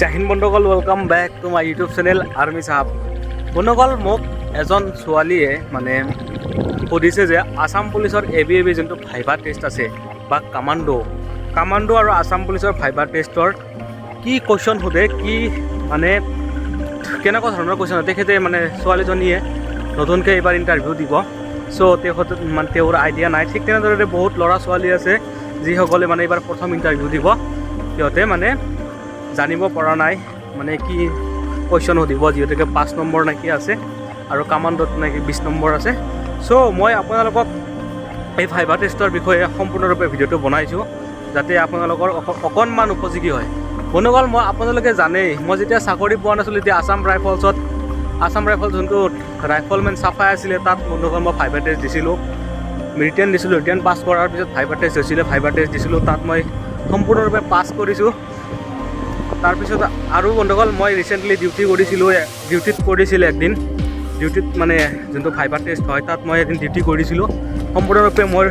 জাহিন বন্ধুসকল, welcome back to my YouTube channel army Sahab. বন্ধুসকল, মোক এজন ছোৱালীয়ে মানে সুধিছে যে আসাম পুলিচৰ এবি যোনটো ভাইভা টেষ্ট আছে বা কামাণ্ডো আৰু আসাম পুলিচৰ ভাইভা টেষ্টৰ কি কুৱেশ্যন সোধে, কি মানে কেনেকুৱা ধৰণৰ কুৱেশ্যন হয়। তেখেতে মানে ছোৱালীজনীয়ে নতুনকৈ এইবাৰ ইণ্টাৰভিউ দিব। চ' তেওঁৰ আইডিয়া নাই। ঠিক তেনেদৰে বহুত ল'ৰা ছোৱালী আছে যিসকলে মানে এইবাৰ প্ৰথম ইণ্টাৰভিউ দিব। সিহঁতে মানে জানিব পৰা নাই মানে কি কুৱেশ্যন সুধিব, যিহেতুকে 5 নম্বৰ নাকি আছে আৰু কামাণ্ডোত নাকি 20 নম্বৰ আছে। চ' মই আপোনালোকক এই ভাইভা টেষ্টৰ বিষয়ে সম্পূৰ্ণৰূপে ভিডিঅ'টো বনাইছোঁ যাতে আপোনালোকৰ অকণমান উপযোগী হয়। বন্ধুসকল, আপোনালোকে জানেই মই যেতিয়া চাকৰি পোৱা নাছিলোঁ তেতিয়া আসাম ৰাইফল যোনটো ৰাইফলমেন চাফাই আছিলে তাত বন্ধুসকল মই ভাইভা টেষ্ট দিছিলোঁ। ৰিটেন পাছ কৰাৰ পিছত ভাইভা টেষ্ট হৈছিলে। ভাইভা টেষ্ট দিছিলোঁ, তাত মই সম্পূৰ্ণৰূপে পাছ কৰিছোঁ। তাৰপিছত আৰু বন্ধুসকল, মই ৰিচেণ্টলি ডিউটিত কৰিছিলোঁ একদিন। ডিউটিত মানে যোনটো ভাইভা টেষ্ট হয় তাত মই এদিন ডিউটি কৰিছিলোঁ। সম্পূৰ্ণৰূপে মোৰ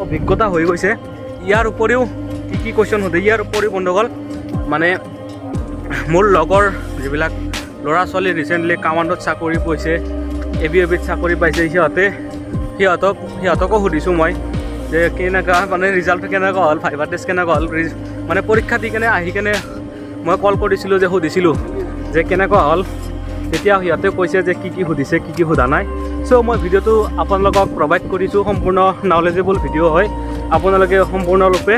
অভিজ্ঞতা হৈ গৈছে। ইয়াৰ উপৰিও কি কুৱেশ্যন সোধে, ইয়াৰ উপৰিও বন্ধুসকল মানে মোৰ লগৰ যিবিলাক ল'ৰা ছোৱালী ৰিচেণ্টলি কামাণ্ডোত চাকৰি পাইছে, এবিত চাকৰি পাইছে, সিহঁতকো সুধিছোঁ মই যে কেনেকুৱা মানে ৰিজাল্টটো কেনেকুৱা হ'ল, ভাইভা টেষ্ট কেনেকুৱা হ'ল। মানে পৰীক্ষা দি কেনে আহি কেনে মই কল কৰিছিলোঁ যে সুধিছিলোঁ যে কেনেকুৱা হ'ল। তেতিয়া সিহঁতে কৈছে যে কি সুধিছে, কি সোধা নাই। চ' মই ভিডিঅ'টো আপোনালোকক প্ৰভাইড কৰিছোঁ। সম্পূৰ্ণ নলেজেবল ভিডিঅ' হয়। আপোনালোকে সম্পূৰ্ণৰূপে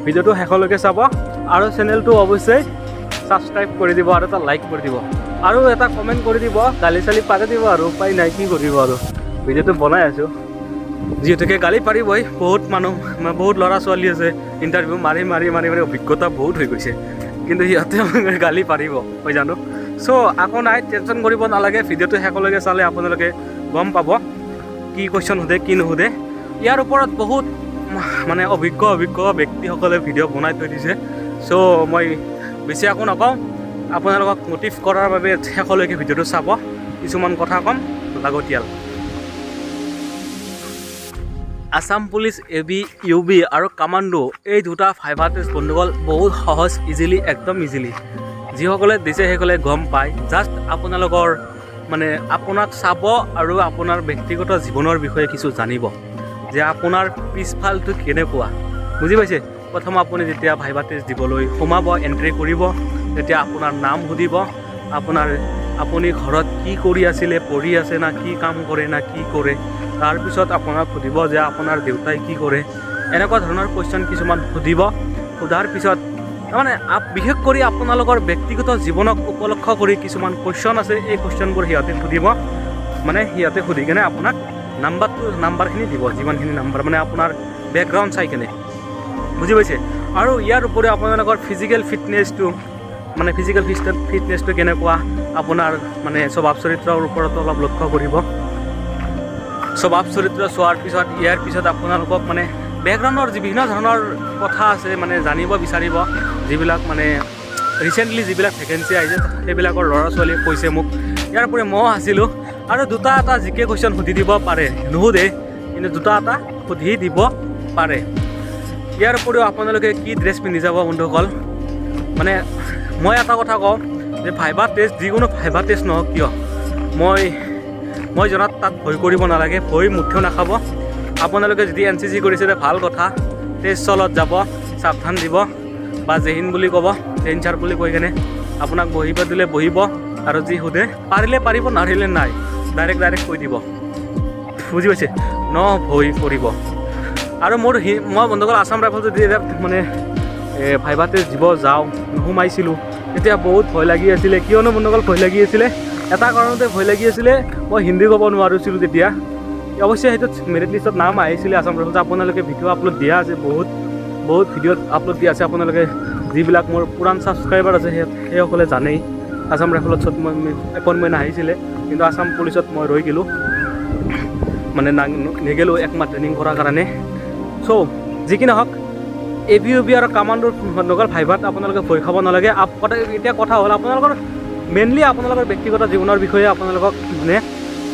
ভিডিঅ'টো শেষলৈকে চাব আৰু চেনেলটো অৱশ্যেই ছাবস্ক্ৰাইব কৰি দিব আৰু এটা লাইক কৰি দিব আৰু এটা কমেণ্ট কৰি দিব। গালি চালি পাৰি দিব আৰু উপায় নাই, কি কৰিব আৰু ভিডিঅ'টো বনাই আছোঁ। যিহেতুকে গালি পাৰিবই, বহুত ল'ৰা ছোৱালী আছে ইণ্টাৰভিউ মাৰি অভিজ্ঞতা বহুত হৈ গৈছে, কিন্তু সিহঁতে গালি পাৰিব মই জানো। চ' আকৌ নাই, টেনশ্যন কৰিব নালাগে। ভিডিঅ'টো শেষলৈকে চালে আপোনালোকে গম পাব কি কুৱেশ্যন সোধে, কি নুসুধে। ইয়াৰ ওপৰত বহুত মানে অভিজ্ঞ ব্যক্তিসকলে ভিডিঅ' বনাই থৈ দিছে। চ' মই বেছি একো নকওঁ, আপোনালোকক মটিভ কৰাৰ বাবে শেষলৈকে ভিডিঅ'টো চাব। কিছুমান কথা ক'ম লাগতিয়াল। আসাম পুলিচ এবি, ইউবি আৰু কামাণ্ডো এই দুটা ভাইভা টেষ্ট বন্ধুসকল বহুত সহজ, একদম ইজিলি যিসকলে দিছে সেইসকলে গম পায়। জাষ্ট আপোনালোকৰ মানে আপোনাক চাব আৰু আপোনাৰ ব্যক্তিগত জীৱনৰ বিষয়ে কিছু জানিব যে আপোনাৰ পিছফালটো কেনেকুৱা, বুজি পাইছে। প্ৰথম আপুনি যেতিয়া ভাইভা টেষ্ট দিবলৈ সোমাব, এণ্ট্ৰি কৰিব, তেতিয়া আপোনাৰ নাম সুধিব, আপুনি ঘৰত কি কৰি আছিলে, পঢ়ি আছে না, কি কাম কৰে না কি কৰে। তাৰপিছত আপোনাক সুধিব যে আপোনাৰ দেউতাই কি কৰে। এনেকুৱা ধৰণৰ কুৱেশ্যন কিছুমান সুধিব। সোধাৰ পিছত মানে বিশেষ কৰি আপোনালোকৰ ব্যক্তিগত জীৱনক উপলক্ষ কৰি কিছুমান কুৱেশ্যন আছে। এই কুৱেশ্যনবোৰ সিহঁতে সুধিব। মানে সিহঁতে সুধি কেনে আপোনাক নাম্বাৰখিনি দিব, যিমানখিনি নাম্বাৰ মানে আপোনাৰ বেকগ্ৰাউণ্ড চাই কেনে, বুজি পাইছে। আৰু ইয়াৰ উপৰিও আপোনালোকৰ ফিজিকেল ফিটনেছটো কেনেকুৱা, আপোনাৰ মানে স্বভাৱ চৰিত্ৰৰ ওপৰতো অলপ লক্ষ্য কৰিব। স্বভাৱ চৰিত্ৰ চোৱাৰ পিছত ইয়াৰ পিছত আপোনালোকক মানে বেকগ্ৰাউণ্ডৰ বিভিন্ন ধৰণৰ কথা আছে মানে জানিব বিচাৰিব, যিবিলাক মানে ৰিচেণ্টলি যিবিলাক ভেকেঞ্চি আহিছে সেইবিলাকৰ ল'ৰা ছোৱালীয়ে কৈছে মোক। ইয়াৰ উপৰি মই আছিলোঁ আৰু দুটা এটা জিকে কুৱেশ্যন সুধি দিব পাৰে, নুসুধে কিন্তু দুটা এটা সুধি দিব পাৰে। ইয়াৰ উপৰিও আপোনালোকে কি ড্ৰেছ পিন্ধি যাব বন্ধুসকল। মানে মই এটা কথা কওঁ যে ভাইভা টেষ্ট, যিকোনো ভাইভা টেষ্ট নহওক কিয়, মই জনাত তাত ভয় কৰিব নালাগে, ভয় মুঠেও নাখাব। আপোনালোকে যদি NCC কৰিছে ভাল কথা, টেষ্ট চলত যাব, সাৱধান দিব বা জেহিন বুলি ক'ব, জেহিন ছাৰ বুলি কৈ কেনে আপোনাক বহিব দিলে বহিব আৰু যি সোধে পাৰিলে পাৰিব, নোৱাৰিলে নাই, ডাইৰেক্ট কৈ দিব, বুজি পাইছে। ভয় কৰিব। আৰু মই বন্ধুসকল আসাম ৰাইফল যদি মানে ভাইভা টেষ্ট দিব সোমাইছিলোঁ তেতিয়া বহুত ভয় লাগি আছিলে। কিয়নো বন্ধুসকল ভয় লাগি আছিলে, এটা কাৰণতে ভয় লাগি আছিলে, মই হিন্দী ক'ব নোৱাৰিছিলোঁ তেতিয়া। অৱশ্যে সেইটোত মেৰিট লিষ্টত নাম আহিছিলে আসাম ৰাইফলত। আপোনালোকে ভিডিঅ' আপলোড দিয়া আছে, বহুত ভিডিঅ'ত আপলোড দিয়া আছে। আপোনালোকে যিবিলাক মোৰ পুৰাণ ছাবস্ক্ৰাইবাৰ আছে সেইসকলে জানেই আসাম ৰাইফলত মই এপইণ্টমেণ্ট আহিছিলে, কিন্তু আসাম পুলিচত মই ৰৈ গ'লোঁ, মানে নেগেলোঁ একমাহ ট্ৰেইনিং কৰাৰ কাৰণে। চ' যি কি নহওক, এবি আৰু কামাণ্ডোৰ বন্ধুসকল ভাইভাত আপোনালোকে ভয় খাব নালাগে। এতিয়া কথা হ'ল মেইনলি আপোনালোকৰ ব্যক্তিগত জীৱনৰ বিষয়ে আপোনালোকক মানে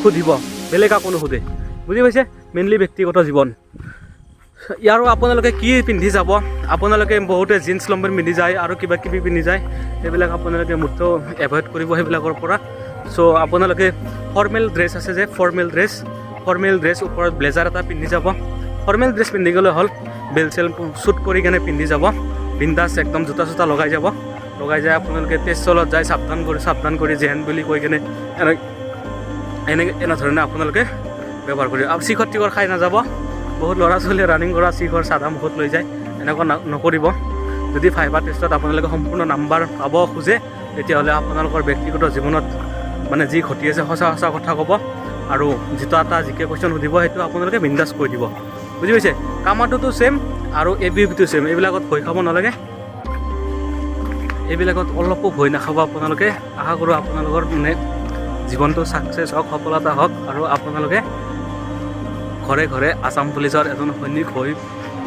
সুধিব, বেলেগ একো নুসুধে, বুজি পাইছে। মেইনলি ব্যক্তিগত জীৱন। ইয়াৰো আপোনালোকে কি পিন্ধি যাব, আপোনালোকে বহুতে জিন্স লম্পেণ্ট পিন্ধি যায় আৰু কিবা কিবি পিন্ধি যায়, সেইবিলাক আপোনালোকে মুঠো এভইড কৰিব সেইবিলাকৰ পৰা। চ' আপোনালোকে ফৰ্মেল ড্ৰেছ আছে যে, ফৰ্মেল ড্ৰেছ ওপৰত ব্লেজাৰ এটা পিন্ধি যাব। ফৰ্মেল ড্ৰেছ পিন্ধি গ'লে হ'ল, বেল চেল শ্বুট কৰি কেনে পিন্ধি যাব, বিন্দাছ একদম জোতা চোতা লগাই যাব। লগাই যায় আপোনালোকে তেজ চলত যায় সাৱধান কৰি জেন বুলি কৈ কেনে এনেধৰণে আপোনালোকে ব্যৱহাৰ কৰিব। আৰু শিখৰ টিখৰ খাই নাযাব। বহুত ল'ৰা ছোৱালীয়ে ৰানিং কৰা শিখৰ চাদা মুখত লৈ যায়, এনেকুৱা নকৰিব। যদি ফাইবাৰ টেষ্টত আপোনালোকে সম্পূৰ্ণ নাম্বাৰ পাব খোজে, তেতিয়াহ'লে আপোনালোকৰ ব্যক্তিগত জীৱনত মানে যি ঘটি আছে সঁচা কথা ক'ব, আৰু যিটো এটা জিকে কুৱেশ্যন সুধিব সেইটো আপোনালোকে বিন্দাছ কৈ দিব। বুজি পাইছে? কামাটোতো ছেম আৰু ABUটো ছেম, এইবিলাকত ভয় খাব নালাগে। এইবিলাকত অলপো ভয় নাখাব আপোনালোকে। আশা কৰোঁ আপোনালোকৰ মানে জীৱনটো ছাকচেছ হওক, সফলতা হওক, আৰু আপোনালোকে ঘৰে ঘৰে আছাম পুলিচৰ এজন সৈনিক হৈ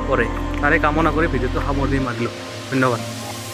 পৰে। তাৰে কামনা কৰি ভিডিঅ'টো সামৰণি মাৰিলোঁ। ধন্যবাদ।